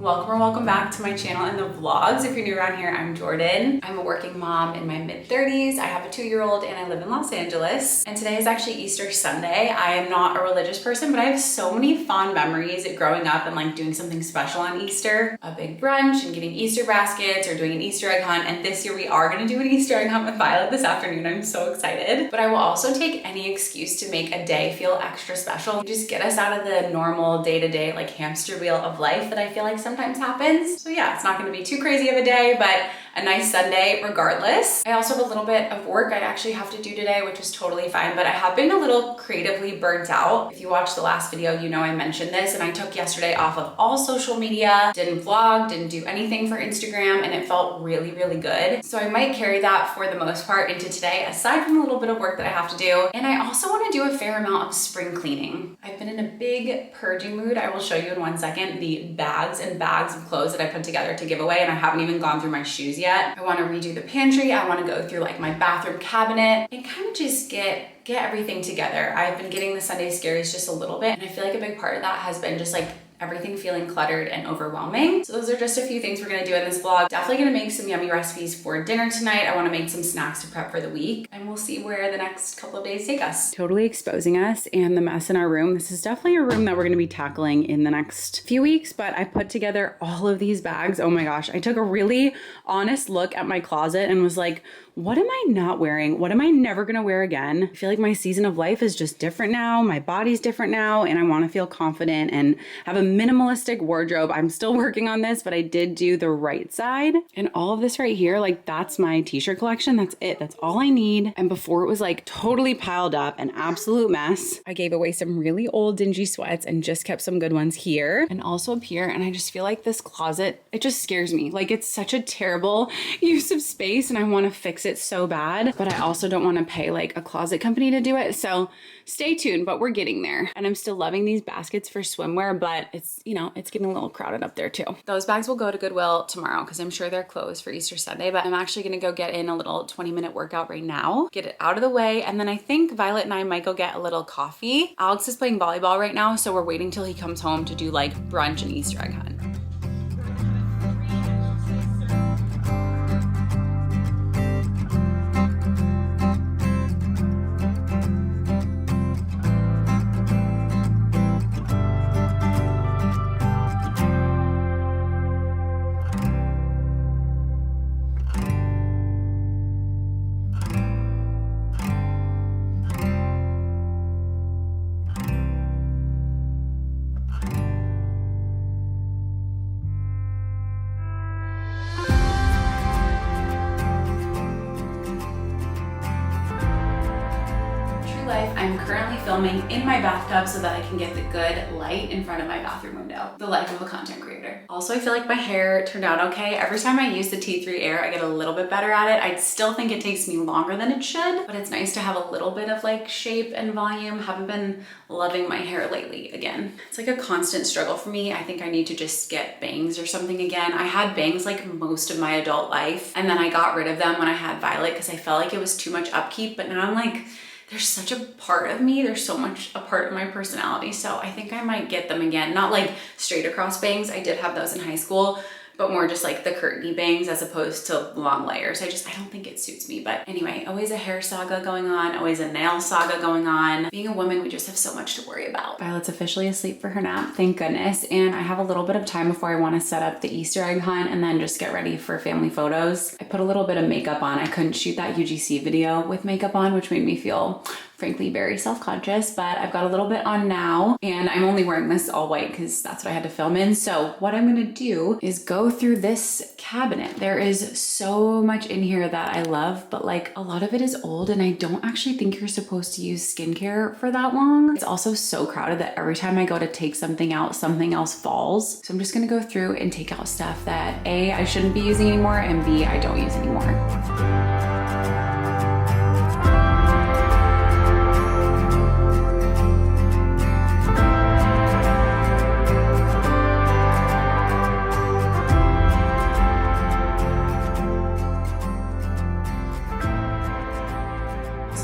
Welcome or welcome back to my channel and the vlogs. If you're new around here, I'm Jordan. I'm a working mom in my mid-30s. I have a 2-year-old and I live in Los Angeles. And today is actually Easter Sunday. I am not a religious person, but I have so many fond memories of growing up and like doing something special on Easter. A big brunch and getting Easter baskets or doing an Easter egg hunt. And this year we are gonna do an Easter egg hunt with Violet this afternoon. I'm so excited. But I will also take any excuse to make a day feel extra special. Just get us out of the normal day-to-day like hamster wheel of life that I feel like sometimes happens. So yeah, it's not gonna be too crazy of a day, but a nice Sunday regardless. I also have a little bit of work I actually have to do today, which is totally fine, but I have been a little creatively burnt out. If you watched the last video, you know I mentioned this, and I took yesterday off of all social media, didn't vlog, didn't do anything for Instagram, and it felt really, really good. So I might carry that for the most part into today, aside from a little bit of work that I have to do. And I also wanna do a fair amount of spring cleaning. I've been in a big purging mood. I will show you in one second the bags and bags of clothes that I put together to give away, and I haven't even gone through my shoes yet. I want to redo the pantry. I want to go through like my bathroom cabinet and kind of just get everything together. I've been getting the Sunday scaries just a little bit, and I feel like a big part of that has been just like everything feeling cluttered and overwhelming. So those are just a few things we're gonna do in this vlog. Definitely gonna make some yummy recipes for dinner tonight. I wanna make some snacks to prep for the week, and we'll see where the next couple of days take us. Totally exposing us and the mess in our room. This is definitely a room that we're gonna be tackling in the next few weeks, but I put together all of these bags. Oh my gosh, I took a really honest look at my closet and was like, what am I not wearing? What am I never gonna wear again? I feel like my season of life is just different now. My body's different now, and I wanna feel confident and have a minimalistic wardrobe. I'm still working on this, but I did do the right side. And all of this right here, like that's my t-shirt collection. That's it, that's all I need. And before it was like totally piled up, an absolute mess. I gave away some really old dingy sweats and just kept some good ones here and also up here. And I just feel like this closet, it just scares me. Like it's such a terrible use of space and I wanna fix it so bad, but I also don't want to pay like a closet company to do it. So stay tuned, but we're getting there. And I'm still loving these baskets for swimwear, but it's, you know, it's getting a little crowded up there too. Those bags will go to Goodwill tomorrow because I'm sure they're closed for Easter Sunday, but I'm actually going to go get in a little 20-minute workout right now, get it out of the way. And then I think Violet and I might go get a little coffee. Alex is playing volleyball right now, so we're waiting till he comes home to do like brunch and Easter egg hunt. I'm currently filming in my bathtub so that I can get the good light in front of my bathroom window. The life of a content creator. Also, I feel like my hair turned out okay. Every time I use the T3 Air, I get a little bit better at it. I still think it takes me longer than it should, but it's nice to have a little bit of like shape and volume. Haven't been loving my hair lately again. It's like a constant struggle for me. I think I need to just get bangs or something again. I had bangs like most of my adult life, and then I got rid of them when I had Violet because I felt like it was too much upkeep, but now I'm like, there's such a part of me, there's so much a part of my personality, so I think I might get them again. Not like straight across bangs, I did have those in high school, but more just like the curtainy bangs as opposed to long layers. I don't think it suits me. But anyway, always a hair saga going on, always a nail saga going on. Being a woman, we just have so much to worry about. Violet's officially asleep for her nap, thank goodness. And I have a little bit of time before I want to set up the Easter egg hunt and then just get ready for family photos. I put a little bit of makeup on. I couldn't shoot that UGC video with makeup on, which made me feel frankly very self-conscious, but I've got a little bit on now, and I'm only wearing this all white because that's what I had to film in. So what I'm gonna do is go through this cabinet. There is so much in here that I love, but like a lot of it is old, and I don't actually think you're supposed to use skincare for that long. It's also so crowded that every time I go to take something out, something else falls. So I'm just gonna go through and take out stuff that A, I shouldn't be using anymore, and B, I don't use anymore.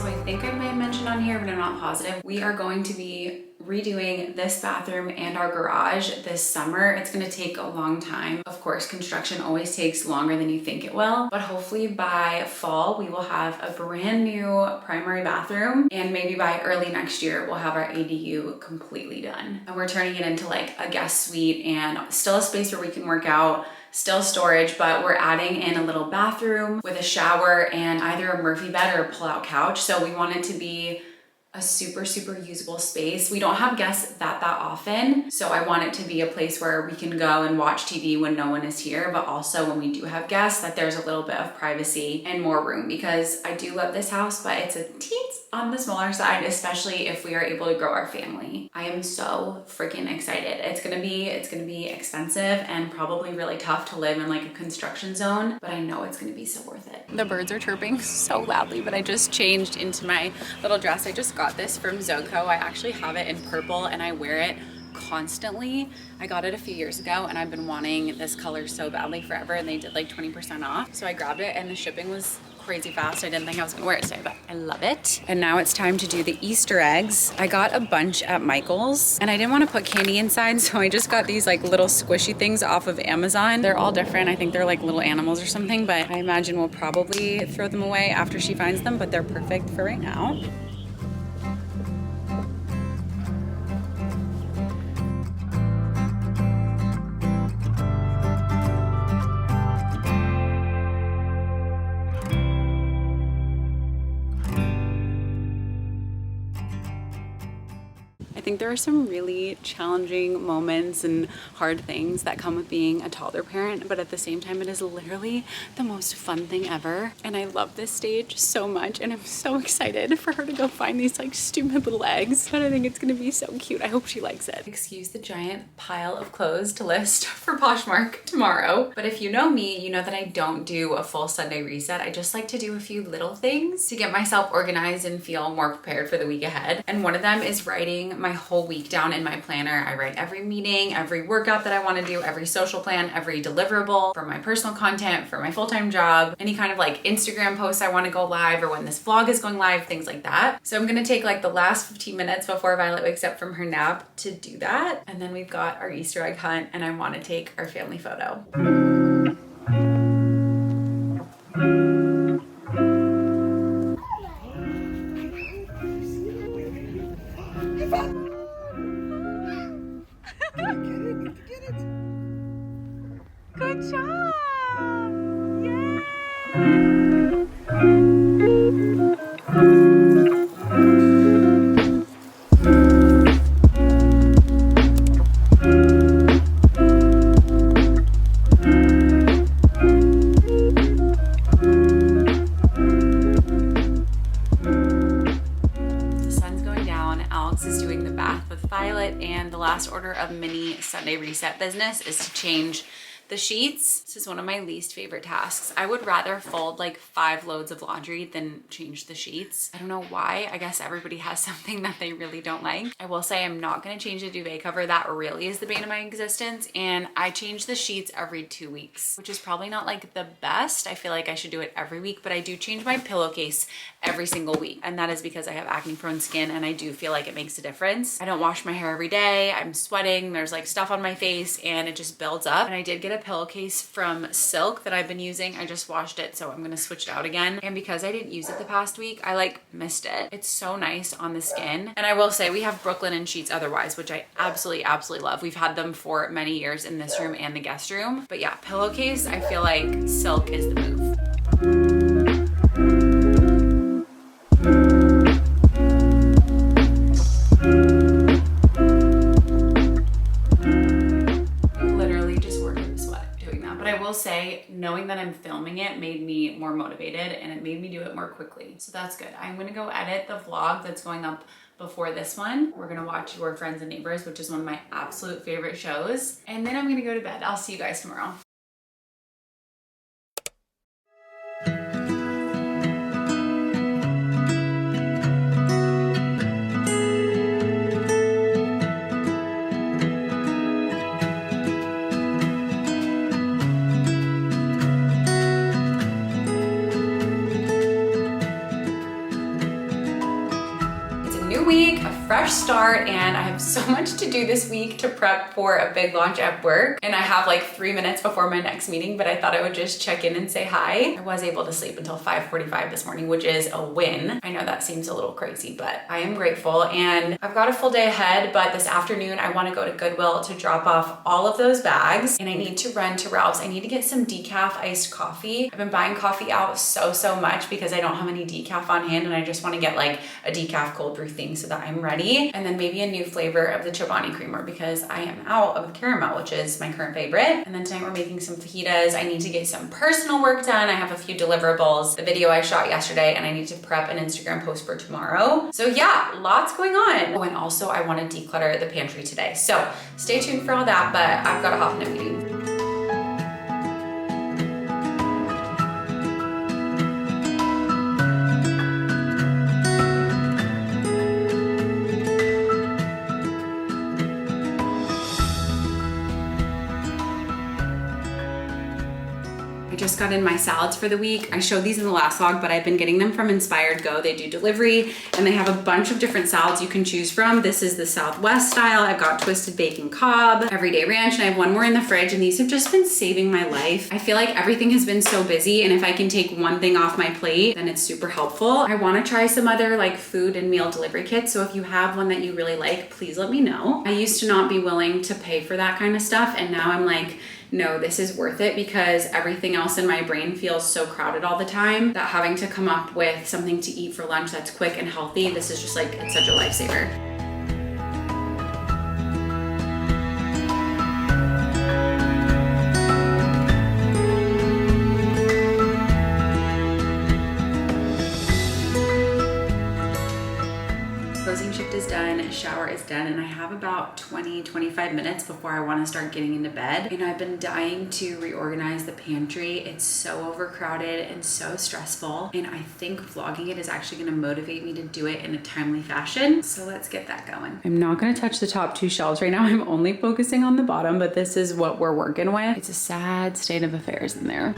I think I may have mentioned on here, but I'm not positive. We are going to be redoing this bathroom and our garage this summer. It's gonna take a long time. Of course, construction always takes longer than you think it will, but hopefully by fall, we will have a brand new primary bathroom, and maybe by early next year, we'll have our ADU completely done. And we're turning it into like a guest suite and still a space where we can work out, still storage, but we're adding in a little bathroom with a shower and either a Murphy bed or a pull-out couch. So we want it to be a super usable space. We don't have guests that often, so I want it to be a place where we can go and watch TV when no one is here, but also when we do have guests, that there's a little bit of privacy and more room, because I do love this house, but it's a teens on the smaller side, especially if we are able to grow our family. I am so freaking excited. It's gonna be expensive and probably really tough to live in like a construction zone, but I know it's gonna be so worth it. The birds are chirping so loudly, but I just changed into my little dress. I just got this from Zoco. I actually have it in purple and I wear it constantly. I got it a few years ago and I've been wanting this color so badly forever, and they did like 20% off. So I grabbed it and the shipping was crazy fast. I didn't think I was gonna wear it today, but I love it. And now it's time to do the Easter eggs. I got a bunch at Michael's and I didn't want to put candy inside, so I just got these like little squishy things off of Amazon. They're all different. I think they're like little animals or something, but I imagine we'll probably throw them away after she finds them, but they're perfect for right now. I think there are some really challenging moments and hard things that come with being a toddler parent, but at the same time, it is literally the most fun thing ever. And I love this stage so much, and I'm so excited for her to go find these like stupid little eggs, but I think it's gonna be so cute. I hope she likes it. Excuse the giant pile of clothes to list for Poshmark tomorrow, but if you know me, you know that I don't do a full Sunday reset. I just like to do a few little things to get myself organized and feel more prepared for the week ahead. And one of them is writing my whole week down in my planner. I write every meeting, every workout that I want to do, every social plan, every deliverable for my personal content, for my full-time job, any kind of like Instagram posts I want to go live, or when this vlog is going live, things like that. So I'm going to take like the last 15 minutes before Violet wakes up from her nap to do that. And then we've got our Easter egg hunt, and I want to take our family photo. Good job! Yay! The sun's going down. Alex is doing the bath with Violet, and the last order of mini Sunday reset business is to change the sheets. This is one of my least favorite tasks. I would rather fold like 5 loads of laundry than change the sheets. I don't know why. I guess everybody has something that they really don't like. I will say I'm not going to change the duvet cover. That really is the bane of my existence. And I change the sheets every 2 weeks, which is probably not like the best. I feel like I should do it every week, but I do change my pillowcase every single week. And that is because I have acne prone skin, and I do feel like it makes a difference. I don't wash my hair every day. I'm sweating. There's like stuff on my face and it just builds up. And I did get a pillowcase from Silk that I've been using. I just washed it, so I'm gonna switch it out again. And because I didn't use it the past week, I like missed it. It's so nice on the skin. And I will say we have Brooklyn sheets otherwise, which I absolutely love. We've had them for many years in this room and the guest room. But yeah, pillowcase, I feel like Silk is the move. Say knowing that I'm filming it made me more motivated, and it made me do it more quickly, so that's good. I'm gonna go edit the vlog that's going up before this one. We're gonna watch Your Friends and Neighbors, which is one of my absolute favorite shows, and then I'm gonna go to bed. I'll see you guys tomorrow. fresh start and I have so much to do this week to prep for a big launch at work. And I have like 3 minutes before my next meeting, but I thought I would just check in and say hi. I was able to sleep until 5:45 this morning, which is a win. I know that seems a little crazy, but I am grateful. And I've got a full day ahead, but this afternoon I want to go to Goodwill to drop off all of those bags and I need to run to Ralph's. I need to get some decaf iced coffee. I've been buying coffee out so much because I don't have any decaf on hand and I just want to get like a decaf cold brew thing so that I'm ready. And then maybe a new flavor of the Chobani creamer because I am out of the caramel, which is my current favorite. And then tonight we're making some fajitas. I need to get some personal work done. I have a few deliverables, the video I shot yesterday, and I need to prep an Instagram post for tomorrow. So yeah, lots going on. Oh, and also I want to declutter the pantry today. So stay tuned for all that, but I've got to hop in a meeting. I just got in my salads for the week. I showed these in the last vlog, but I've been getting them from Inspired Go. They do delivery and they have a bunch of different salads you can choose from. This is the Southwest style. I've got twisted bacon Cobb, everyday ranch, and I have one more in the fridge, and these have just been saving my life. I feel like everything has been so busy, and if I can take one thing off my plate, then it's super helpful. I want to try some other like food and meal delivery kits. So if you have one that you really like, please let me know. I used to not be willing to pay for that kind of stuff, and now I'm like, no, this is worth it because everything else in my brain feels so crowded all the time that having to come up with something to eat for lunch that's quick and healthy, this is just like, it's such a lifesaver. Closing shift is done, shower is done, and I have about 20-25 minutes before I want to start getting into bed. And I've been dying to reorganize the pantry. It's so overcrowded and so stressful, and I think vlogging it is actually going to motivate me to do it in a timely fashion. So let's get that going. I'm not going to touch the top 2 shelves right now. I'm only focusing on the bottom, but this is what we're working with. It's a sad state of affairs in there.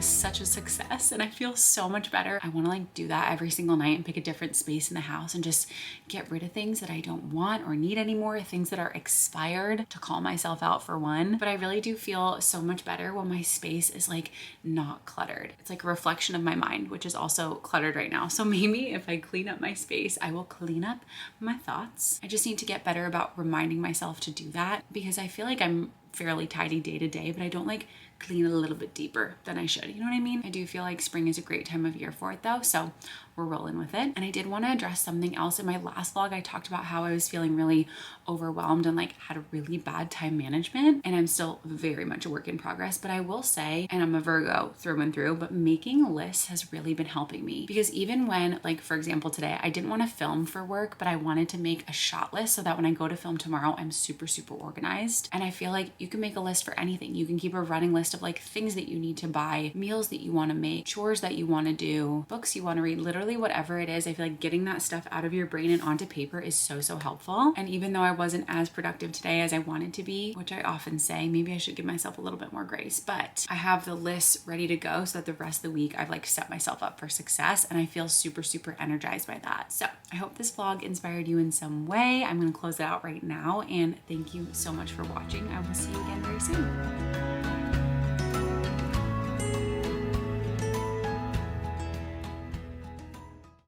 Such a success and I feel so much better. I want to like do that every single night and pick a different space in the house and just get rid of things that I don't want or need anymore, things that are expired, to call myself out for one. But I really do feel so much better when my space is like not cluttered. It's like a reflection of my mind, which is also cluttered right now. So maybe if I clean up my space, I will clean up my thoughts. I just need to get better about reminding myself to do that because I feel like I'm fairly tidy day to day, but I don't like clean a little bit deeper than I should. You know what I mean? I do feel like spring is a great time of year for it though. So we're rolling with it. And I did want to address something else. In my last vlog, I talked about how I was feeling really overwhelmed and like had a really bad time management. And I'm still very much a work in progress, but I will say, and I'm a Virgo through and through, but making lists has really been helping me because even when, like, for example, today, I didn't want to film for work, but I wanted to make a shot list so that when I go to film tomorrow, I'm super organized. And I feel like you can make a list for anything. You can keep a running list of like things that you need to buy, meals that you want to make, chores that you want to do, books you want to read, literally whatever it is. I feel like getting that stuff out of your brain and onto paper is so helpful. And even though I wasn't as productive today as I wanted to be, which I often say, maybe I should give myself a little bit more grace, but I have the list ready to go so that the rest of the week I've like set myself up for success and I feel super energized by that. So I hope this vlog inspired you in some way. I'm going to close it out right now and thank you so much for watching. I will see you again very soon.